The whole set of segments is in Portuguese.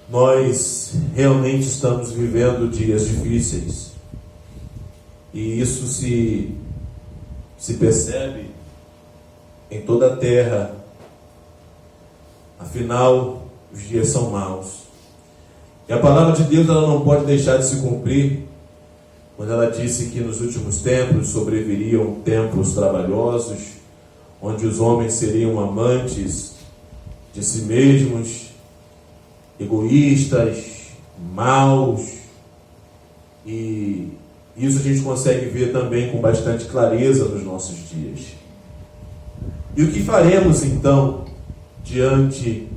Nós realmente estamos vivendo dias difíceis. E isso se percebe em toda a terra. Afinal, os dias são maus. E a palavra de Deus, ela não pode deixar de se cumprir quando ela disse que nos últimos tempos sobreviriam tempos trabalhosos, onde os homens seriam amantes de si mesmos, egoístas, maus. E isso a gente consegue ver também com bastante clareza nos nossos dias. E o que faremos então diante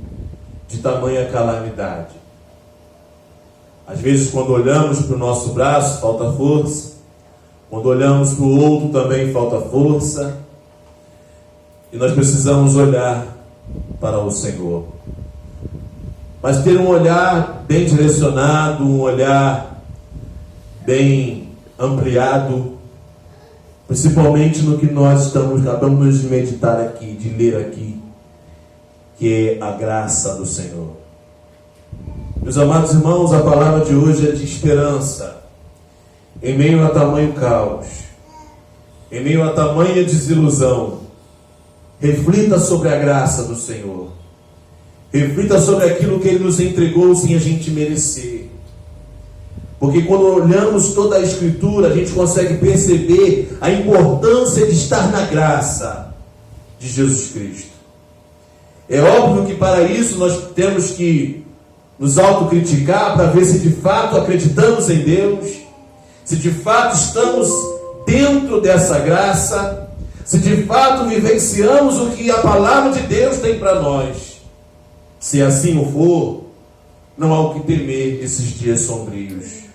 de tamanha calamidade? Às vezes, quando olhamos para o nosso braço, falta força. Quando olhamos para o outro, também falta força. E nós precisamos olhar para o Senhor. Mas ter um olhar bem direcionado, um olhar bem ampliado, principalmente no que nós acabamos de meditar aqui, de ler aqui, que é a graça do Senhor. Meus amados irmãos, a palavra de hoje é de esperança. Em meio a tamanho caos, em meio a tamanha desilusão, reflita sobre a graça do Senhor. Reflita sobre aquilo que Ele nos entregou sem a gente merecer. Porque quando olhamos toda a Escritura, a gente consegue perceber a importância de estar na graça de Jesus Cristo. É óbvio que para isso nós temos que nos autocriticar para ver se de fato acreditamos em Deus, se de fato estamos dentro dessa graça, se de fato vivenciamos o que a palavra de Deus tem para nós. Se assim o for, não há o que temer esses dias sombrios.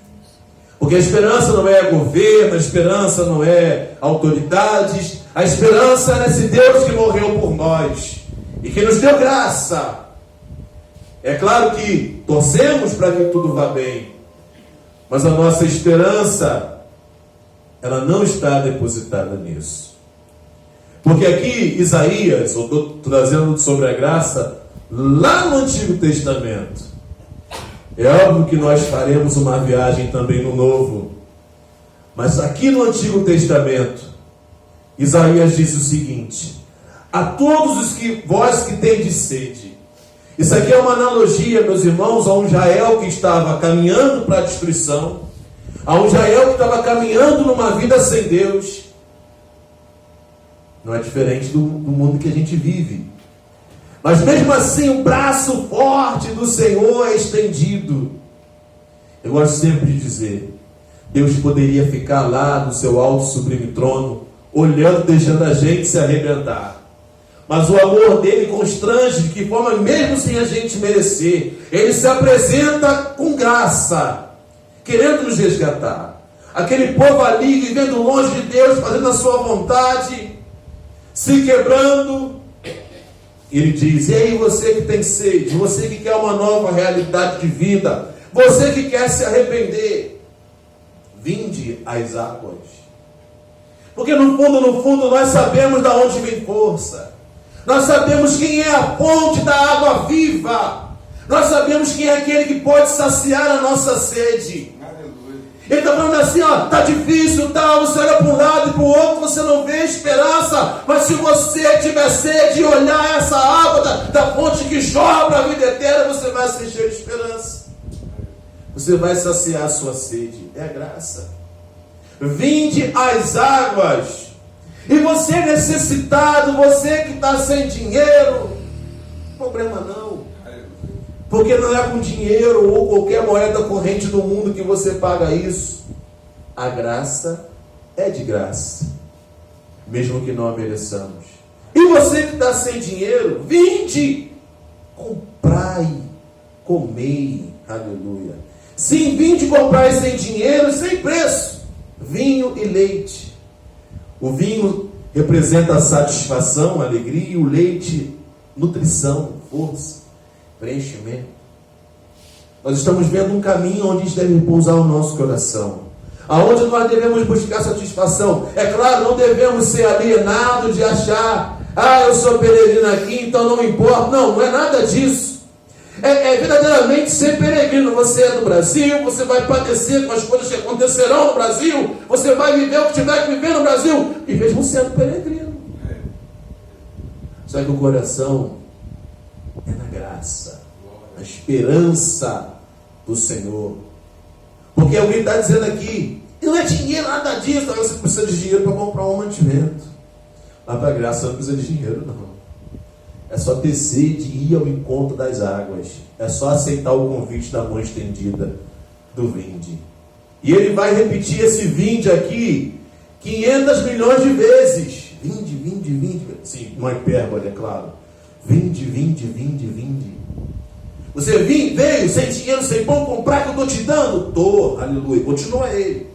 Porque a esperança não é governo, a esperança não é autoridades, a esperança é esse Deus que morreu por nós e que nos deu graça. É claro que torcemos para que tudo vá bem, mas a nossa esperança, ela não está depositada nisso. Porque aqui Isaías, eu estou trazendo sobre a graça, lá no Antigo Testamento. É óbvio que nós faremos uma viagem também no Novo, mas aqui no Antigo Testamento, Isaías diz o seguinte: a todos os que vós que tendes sede. Isso aqui é uma analogia, meus irmãos, a um Israel que estava caminhando para a destruição, a um Israel que estava caminhando numa vida sem Deus. Não é diferente do mundo que a gente vive. Mas mesmo assim, o braço forte do Senhor é estendido. Eu gosto sempre de dizer, Deus poderia ficar lá no seu alto e sublime trono, olhando, deixando a gente se arrebentar. Mas o amor dele constrange, de que forma, mesmo sem a gente merecer, ele se apresenta com graça, querendo nos resgatar. Aquele povo ali, vivendo longe de Deus, fazendo a sua vontade, se quebrando. Ele diz: e aí, você que tem sede, você que quer uma nova realidade de vida, você que quer se arrepender, vinde às águas. Porque no fundo, nós sabemos de onde vem força. Nós sabemos quem é a fonte da água viva. Nós sabemos quem é aquele que pode saciar a nossa sede. Ele está falando assim, ó, está difícil, tá, você olha para um lado e para o outro, você não vê esperança. Mas se você tiver sede e olhar essa água da fonte que jorra para a vida eterna, você vai se encher de esperança. Você vai saciar a sua sede. É a graça. Vinde às águas. E você necessitado, você que está sem dinheiro, problema não. Porque não é com dinheiro ou qualquer moeda corrente do mundo que você paga isso. A graça é de graça, mesmo que não a mereçamos. E você que está sem dinheiro, vinde, comprai, comei, aleluia. Sim, vinde comprai sem dinheiro e sem preço, vinho e leite. O vinho representa a satisfação, a alegria, e o leite, nutrição, força, preenchimento. Nós estamos vendo um caminho onde deve repousar o nosso coração, aonde nós devemos buscar satisfação. É claro, não devemos ser alienados de achar, eu sou peregrino aqui, então não me importa. Não, não é nada disso. é verdadeiramente ser peregrino. Você é do Brasil, você vai padecer com as coisas que acontecerão no Brasil, você vai viver o que tiver que viver no Brasil, e mesmo sendo peregrino. Só que o coração é na graça, na esperança do Senhor. Porque é o que ele está dizendo aqui. E não é dinheiro, nada disso. Você precisa de dinheiro para comprar um mantimento. Lá para a graça não precisa de dinheiro, não. É só ter sede e ir ao encontro das águas. É só aceitar o convite da mão estendida do vinde. E ele vai repetir esse vinde aqui 500 milhões de vezes. Vinde, vinde, vinde. Sim, uma hipérbole, é claro. Vinde, vinde, vinde, vinde. Você veio sem dinheiro, sem pão, comprar que eu estou te dando? Estou, aleluia. Continua ele.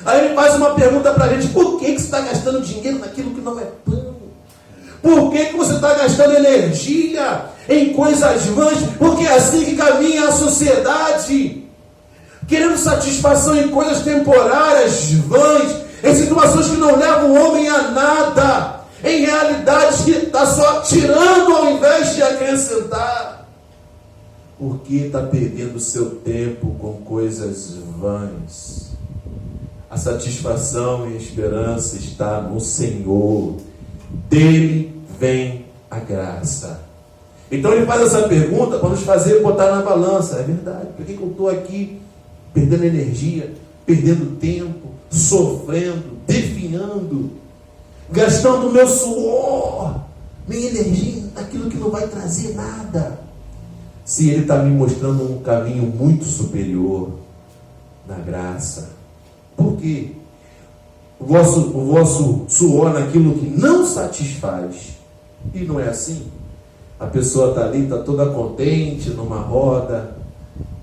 Aí ele faz uma pergunta para a gente: por que você está gastando dinheiro naquilo que não é pão? Por que você está gastando energia em coisas vãs? Porque é assim que caminha a sociedade, querendo satisfação em coisas temporárias, vãs, em situações que não levam o homem a nada, em realidades que está só tirando ao invés de acrescentar. Porque está perdendo seu tempo com coisas vãs. A satisfação e a esperança está no Senhor. Dele vem a graça. Então ele faz essa pergunta para nos fazer botar na balança. É verdade. Por que eu estou aqui perdendo energia, perdendo tempo, sofrendo, definhando, gastando meu suor, minha energia naquilo que não vai trazer nada? Se ele está me mostrando um caminho muito superior na graça. Por quê? O vosso suor naquilo que não satisfaz. E não é assim. A pessoa está ali, está toda contente, numa roda,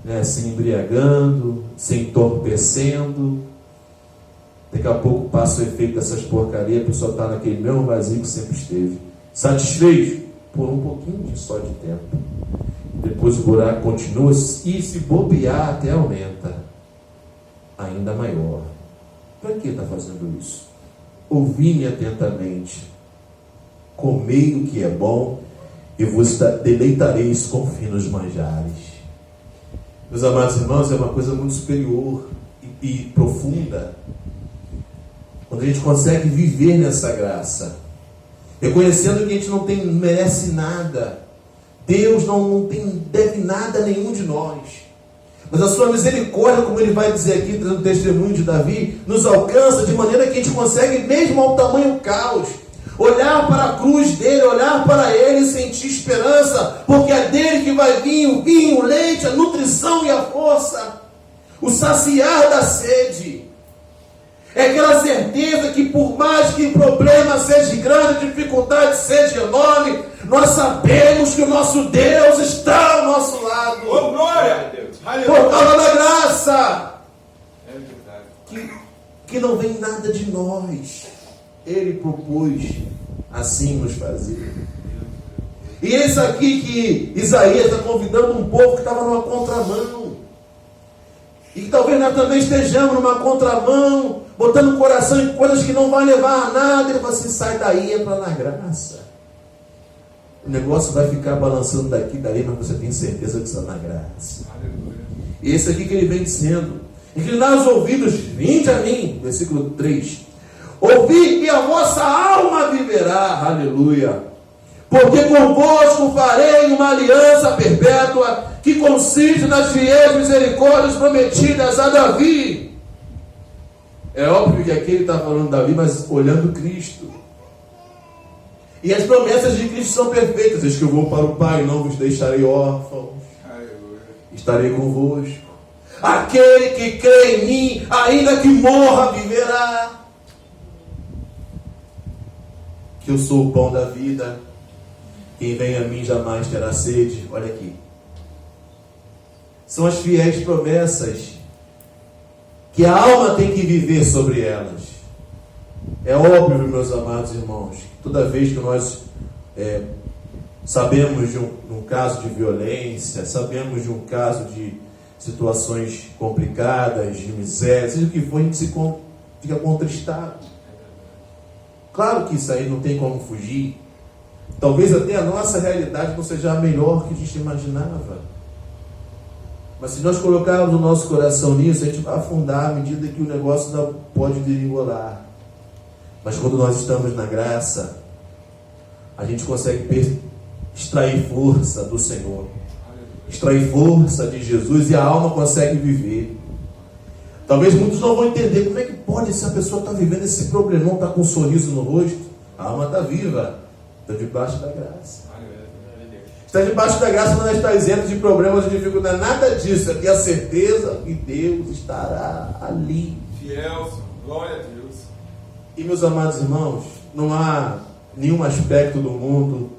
né, se embriagando, se entorpecendo. Daqui a pouco passa o efeito dessas porcarias, a pessoa está naquele mesmo vazio que sempre esteve. Satisfeito por um pouquinho só de tempo. Depois o buraco continua e, se bobear, até aumenta. Ainda maior. Para que está fazendo isso? Ouvi-me atentamente. Comei o que é bom e vos deleitareis com finos manjares. Meus amados irmãos, é uma coisa muito superior e profunda quando a gente consegue viver nessa graça, reconhecendo que a gente não merece nada. Deus não deve nada a nenhum de nós. Mas a sua misericórdia, como ele vai dizer aqui, trazendo o testemunho de Davi, nos alcança de maneira que a gente consegue, mesmo ao tamanho caos, olhar para a cruz dele, olhar para ele e sentir esperança, porque é dele que vai vir o vinho, o leite, a nutrição e a força, o saciar da sede. É aquela certeza que, por mais que o problema seja grande, a dificuldade seja enorme, nós sabemos que o nosso Deus está ao nosso lado. Oh, glória a Deus! Por causa da graça. É verdade. Que não vem nada de nós. Ele propôs assim nos fazer. E isso aqui que Isaías está convidando um povo que estava numa contramão. E que talvez nós também estejamos numa contramão, botando o coração em coisas que não vão levar a nada. Ele fala assim: sai daí, entra na graça. O negócio vai ficar balançando daqui e daí, mas você tem certeza que está na graça. E esse aqui que ele vem dizendo: inclinai os ouvidos, vinde a mim, versículo 3. Ouvi e a vossa alma viverá, aleluia. Porque convosco farei uma aliança perpétua, que consiste nas fiéis misericórdias prometidas a Davi. É óbvio que aqui ele está falando de Davi, mas olhando Cristo. E as promessas de Cristo são perfeitas. Diz que eu vou para o Pai, não vos deixarei órfãos. Estarei convosco. Aquele que crê em mim, ainda que morra, viverá. Que eu sou o pão da vida. Quem vem a mim jamais terá sede. Olha aqui. São as fiéis promessas que a alma tem que viver sobre elas. É óbvio, meus amados irmãos, que toda vez que nós sabemos de um caso de violência, sabemos de um caso de situações complicadas, de miséria, seja o que for, a gente fica contristado. Claro que isso aí não tem como fugir. Talvez até a nossa realidade não seja a melhor que a gente imaginava. Mas se nós colocarmos o nosso coração nisso, a gente vai afundar à medida que o negócio não pode degringolar. Mas quando nós estamos na graça, a gente consegue extrair força do Senhor, extrair força de Jesus, e a alma consegue viver. Talvez muitos não vão entender como é que pode, se a pessoa está vivendo esse problemão, está com um sorriso no rosto, a alma está viva, está debaixo da graça. Está debaixo da graça, não está isento de problemas, de dificuldade, nada disso. É ter a certeza que Deus estará ali. Fiel, glória a Deus. E meus amados irmãos, não há nenhum aspecto do mundo,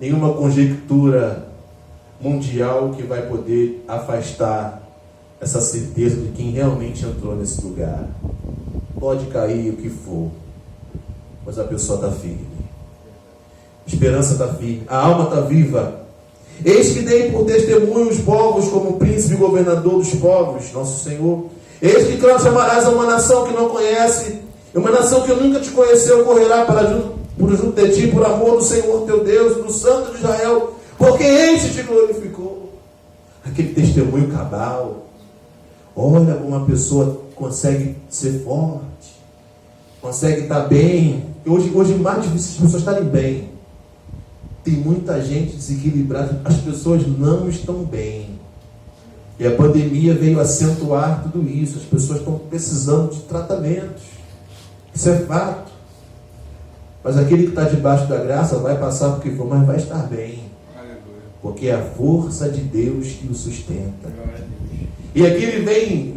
nenhuma conjectura mundial que vai poder afastar essa certeza de quem realmente entrou nesse lugar. Pode cair o que for, mas a pessoa está firme. A esperança está firme, a alma está viva. Eis que dei por testemunho os povos como príncipe e governador dos povos, nosso Senhor. Eis que chamarás a uma nação que não conhece, uma nação que nunca te conheceu, correrá por junto de ti, por amor do Senhor teu Deus, do Santo de Israel, porque este te glorificou. Aquele testemunho cabal. Olha como uma pessoa consegue ser forte, consegue estar bem. Hoje mais difícil as pessoas estarem bem. Tem muita gente desequilibrada, as pessoas não estão bem. E a pandemia veio acentuar tudo isso. As pessoas estão precisando de tratamentos. Isso é fato. Mas aquele que está debaixo da graça vai passar por que for, mas vai estar bem. Porque é a força de Deus que o sustenta. E aqui ele vem,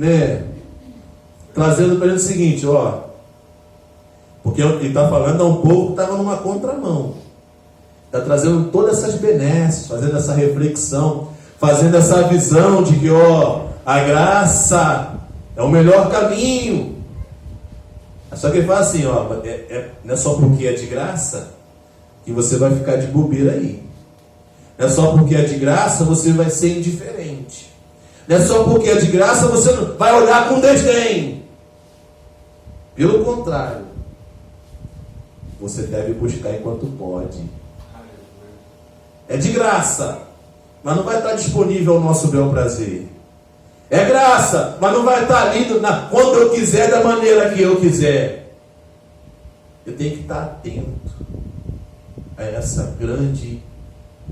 trazendo para ele o seguinte, porque ele está falando a um povo que estava numa contramão. Está trazendo todas essas benesses, fazendo essa reflexão, fazendo essa visão de que a graça é o melhor caminho. Só que ele fala assim, não é só porque é de graça que você vai ficar de bobeira aí. Não é só porque é de graça você vai ser indiferente. Não é só porque é de graça você vai olhar com desdém. Pelo contrário, você deve buscar enquanto pode. É de graça, mas não vai estar disponível ao nosso bel prazer. É graça, mas não vai estar ali quando eu quiser, da maneira que eu quiser. Eu tenho que estar atento a essa grande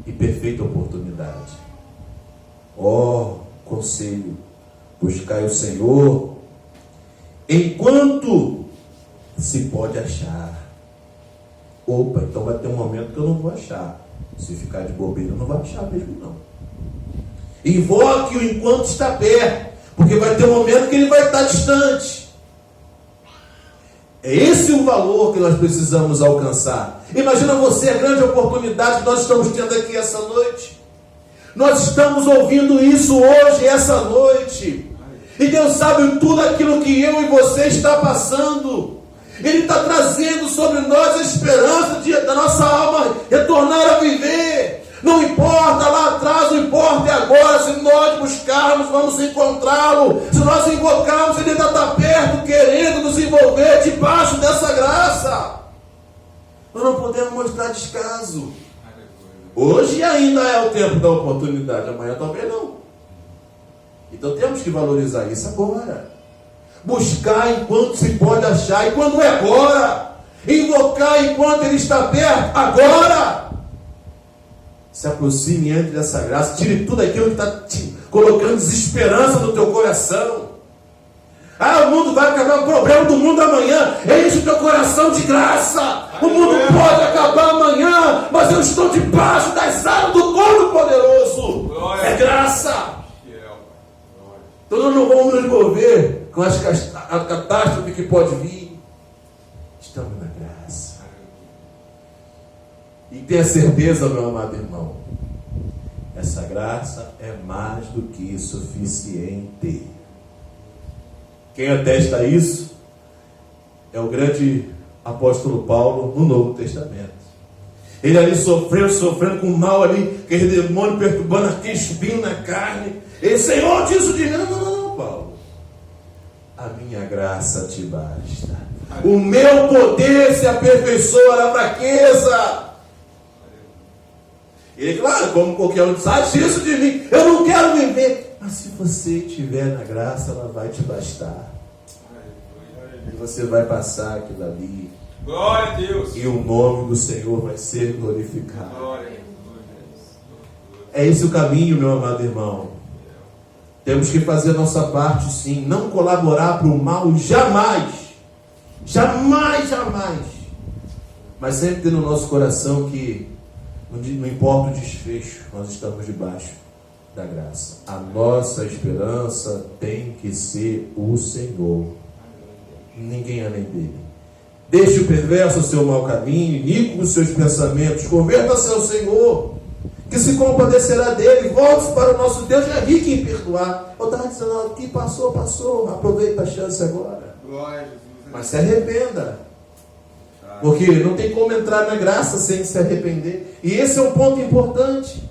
e perfeita oportunidade. Conselho: buscai o Senhor enquanto se pode achar. Então vai ter um momento que eu não vou achar. Se ficar de bobeira, não vai achar mesmo não. Invoque-o enquanto está perto, porque vai ter um momento que ele vai estar distante. É esse o valor que nós precisamos alcançar. Imagina você a grande oportunidade que nós estamos tendo aqui essa noite. Nós estamos ouvindo isso hoje, essa noite. E Deus sabe tudo aquilo que eu e você está passando. Ele está trazendo sobre nós a esperança da nossa alma retornar a viver. Não importa lá atrás, não importa é agora. Se nós buscarmos, vamos encontrá-lo. Se nós invocarmos, ele ainda está perto, querendo nos envolver debaixo dessa graça. Nós não podemos mostrar descaso. Hoje ainda é o tempo da oportunidade, amanhã talvez não. Então temos que valorizar isso agora. Buscar enquanto se pode achar, e quando é agora. Invocar enquanto ele está perto, agora. Se aproxime e entre dessa graça. Tire tudo aquilo que está te colocando desesperança no teu coração. O mundo vai acabar, o problema do mundo amanhã. Enche o teu coração de graça. O mundo pode acabar amanhã, mas eu estou debaixo das asas do Todo-Poderoso. É graça. Então nós não vamos nos envolver com a catástrofe que pode vir. Estamos na graça. E tenha certeza, meu amado irmão, essa graça é mais do que suficiente. Quem atesta isso é o grande apóstolo Paulo no Novo Testamento. Ele ali sofrendo com o mal ali, aquele demônio perturbando, aquele espinho na carne. Ele, Senhor, disso de não, Paulo. A minha graça te basta. O meu poder se aperfeiçoa na fraqueza. Ele, claro, como qualquer um, sai isso de mim, eu não quero viver. Mas se você estiver na graça, ela vai te bastar. E você vai passar aquilo ali. Glória a Deus. E o nome do Senhor vai ser glorificado. Glória a Deus. É esse o caminho, meu amado irmão. Temos que fazer a nossa parte, sim. Não colaborar para o mal, jamais. Jamais, jamais. Mas sempre ter no nosso coração que não importa o desfecho, nós estamos debaixo da graça. A nossa esperança tem que ser o Senhor. Ninguém além dele. Deixe o perverso o seu mau caminho, iníquo os seus pensamentos. Converta-se ao Senhor, que se compadecerá dele. Volte-se para o nosso Deus, é rico em perdoar. Eu estava dizendo que passou. Aproveita a chance agora. Glória a Jesus. Mas se arrependa. Porque não tem como entrar na graça sem se arrepender. E esse é um ponto importante.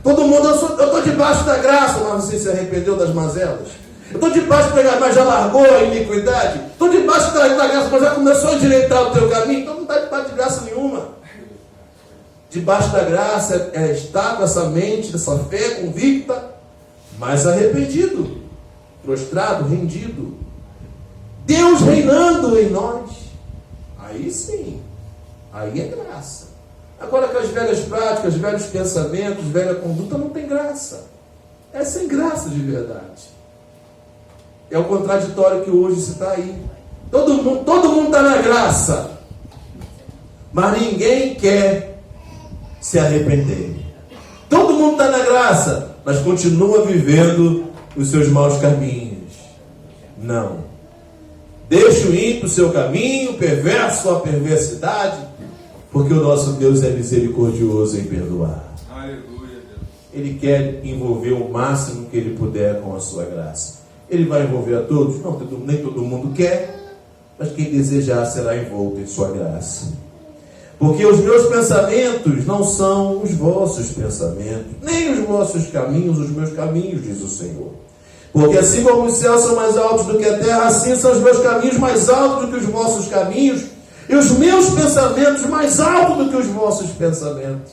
Todo mundo, eu estou debaixo da graça, mas você se arrependeu das mazelas. Eu estou debaixo da graça, mas já largou a iniquidade. Estou debaixo da graça, mas já começou a endireitar o teu caminho. Então não está debaixo de graça nenhuma. Debaixo da graça é estar com essa mente, essa fé convicta, mas arrependido, prostrado, rendido. Deus reinando em nós. Aí sim, aí é graça. Agora, aquelas velhas práticas, velhos pensamentos, velha conduta, não tem graça. É sem graça de verdade. É o contraditório que hoje se está aí. Todo mundo está na graça, mas ninguém quer se arrepender. Todo mundo está na graça, mas continua vivendo os seus maus caminhos. Não. Deixe o ímpio o seu caminho, o perverso sua perversidade, porque o nosso Deus é misericordioso em perdoar. Aleluia, Deus. Ele quer envolver o máximo que ele puder com a sua graça. Ele vai envolver a todos? Não, nem todo mundo quer, mas quem desejar será envolto em sua graça. Porque os meus pensamentos não são os vossos pensamentos, nem os vossos caminhos, os meus caminhos, diz o Senhor. Porque assim como os céus são mais altos do que a terra, assim são os meus caminhos mais altos do que os vossos caminhos, e os meus pensamentos mais altos do que os vossos pensamentos.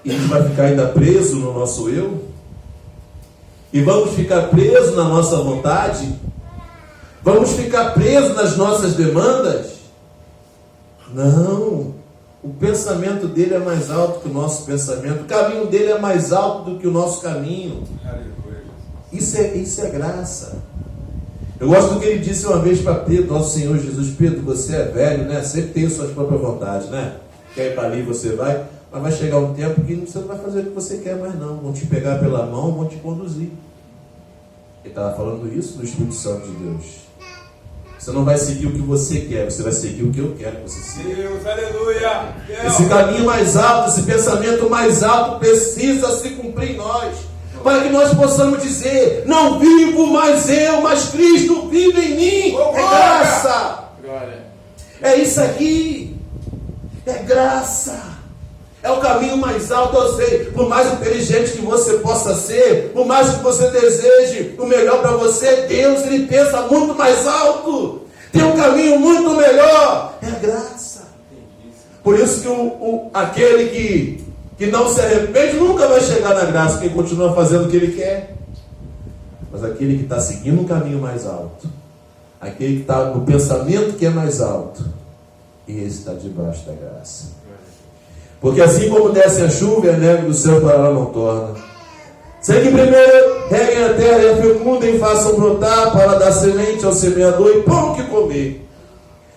E a gente vai ficar ainda preso no nosso eu? E vamos ficar presos na nossa vontade? Vamos ficar presos nas nossas demandas? Não. O pensamento dele é mais alto que o nosso pensamento. O caminho dele é mais alto do que o nosso caminho. Isso é graça. Eu gosto do que ele disse uma vez para Pedro, nosso Senhor Jesus. Pedro, você é velho, né? Sempre tem suas próprias vontades, né? Quer ir para ali, você vai. Mas vai chegar um tempo que você não vai fazer o que você quer mais não. Vão te pegar pela mão, vão te conduzir. Ele estava falando isso do Espírito Santo de Deus. Você não vai seguir o que você quer, você vai seguir o que eu quero que você siga. Deus, aleluia. Deus. Esse caminho mais alto, esse pensamento mais alto precisa se cumprir em nós, para que nós possamos dizer: não vivo mais eu, mas Cristo vive em mim. É graça. É isso aqui. É graça. É o caminho mais alto, eu sei. Por mais inteligente que você possa ser, por mais que você deseje o melhor para você, Deus, Ele pensa muito mais alto. Tem um caminho muito melhor. É a graça. Por isso que aquele que não se arrepende nunca vai chegar na graça, quem continua fazendo o que ele quer. Mas aquele que está seguindo um caminho mais alto, aquele que está no pensamento que é mais alto, esse está debaixo da graça. Porque assim como desce a chuva e a neve do céu para lá não torna, sem que primeiro reguem a terra e a fecundem e façam brotar para dar semente ao semeador e pão que comer,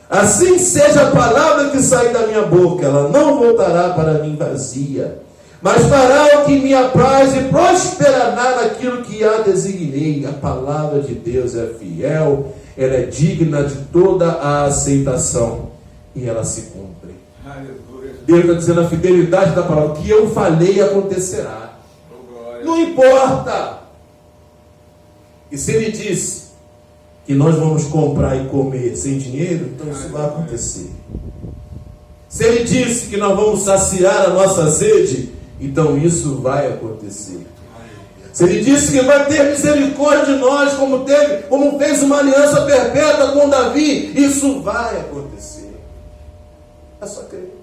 assim seja a palavra que sair da minha boca, ela não voltará para mim vazia, mas fará o que me apraz e prosperará naquilo que a designei. A palavra de Deus é fiel, ela é digna de toda a aceitação e ela se cumpre. Aleluia. Deus está dizendo a fidelidade da palavra, o que eu falei acontecerá. Não importa. E se ele disse que nós vamos comprar e comer sem dinheiro, então isso vai acontecer. Se ele disse que nós vamos saciar a nossa sede, então isso vai acontecer. Se ele disse que vai ter misericórdia de nós, como fez uma aliança perpétua com Davi, isso vai acontecer. É só crer.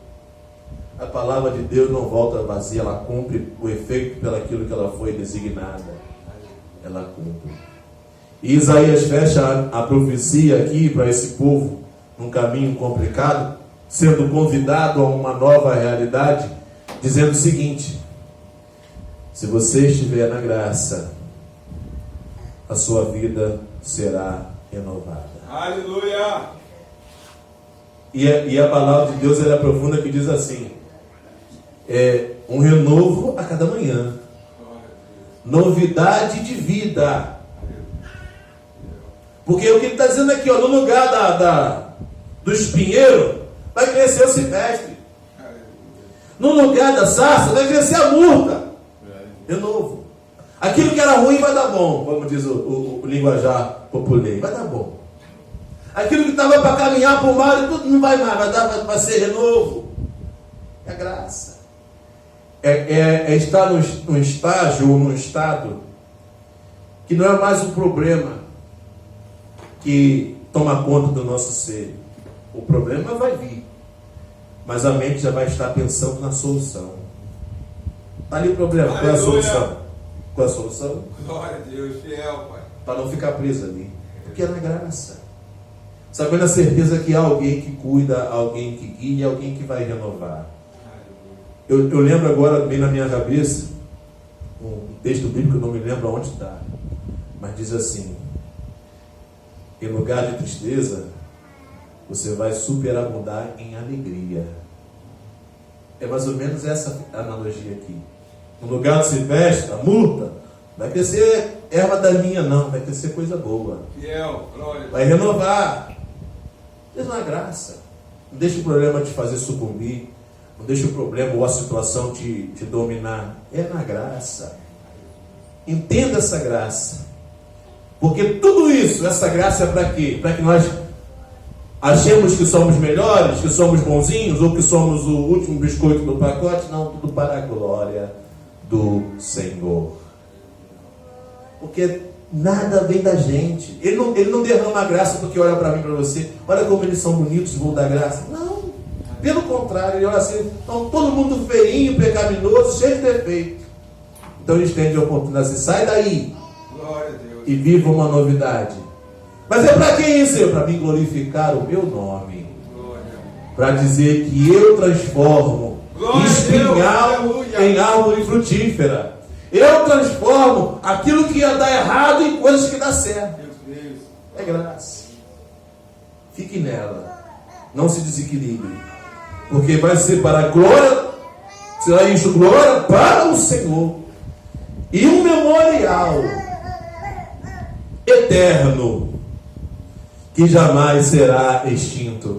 A palavra de Deus não volta vazia, ela cumpre o efeito pelaquilo que ela foi designada. Ela cumpre. E Isaías fecha a profecia aqui para esse povo num caminho complicado, sendo convidado a uma nova realidade, dizendo o seguinte: se você estiver na graça, a sua vida será renovada. Aleluia! E a palavra de Deus, ela é profunda, que diz assim: um renovo a cada manhã, novidade de vida. Porque o que ele está dizendo aqui, ó, no lugar do espinheiro, vai crescer o cipreste. No lugar da sarça, vai crescer a murta. Renovo. Aquilo que era ruim vai dar bom, como diz o linguajar popular, vai dar bom. Aquilo que estava para caminhar para o mal, tudo não vai mais, vai ser renovo. É graça. É estar num estágio ou num estado que não é mais um problema que toma conta do nosso ser. O problema vai vir, mas a mente já vai estar pensando na solução. Está ali o problema. Qual é a solução? Qual é a solução? Glória a Deus, fiel, Pai. Para não ficar preso ali. Porque é na graça. Sabendo a certeza que há alguém que cuida, alguém que guia, alguém que vai renovar. Eu lembro agora, bem na minha cabeça, um texto bíblico, eu não me lembro aonde está, mas diz assim: em lugar de tristeza, você vai superabundar em alegria. É mais ou menos essa analogia aqui. No lugar de cipreste, a murta, vai crescer erva daninha, não, vai crescer coisa boa. Fiel, glória. Vai renovar. Deus é uma graça. Não deixa o problema te fazer sucumbir. Não deixa o problema ou a situação te dominar. É na graça. Entenda essa graça. Porque tudo isso, essa graça é para quê? Para que nós achemos que somos melhores, que somos bonzinhos, ou que somos o último biscoito do pacote. Não, tudo para a glória do Senhor. Porque nada vem da gente. Ele não derrama a graça porque olha para mim, para você. Olha como eles são bonitos, vou dar graça. Não. Pelo contrário, ele olha assim, então todo mundo feinho, pecaminoso, cheio de defeito. Então ele estende a oportunidade assim: sai daí. Glória a Deus. E viva uma novidade. Mas é para que isso, Senhor? Para mim glorificar o meu nome. Para dizer que eu transformo espinhal em árvore frutífera. Eu transformo aquilo que ia dar errado em coisas que dá certo. É graça. Fique nela. Não se desequilibre. Porque vai ser para a glória, será isso glória para o Senhor. E um memorial eterno que jamais será extinto.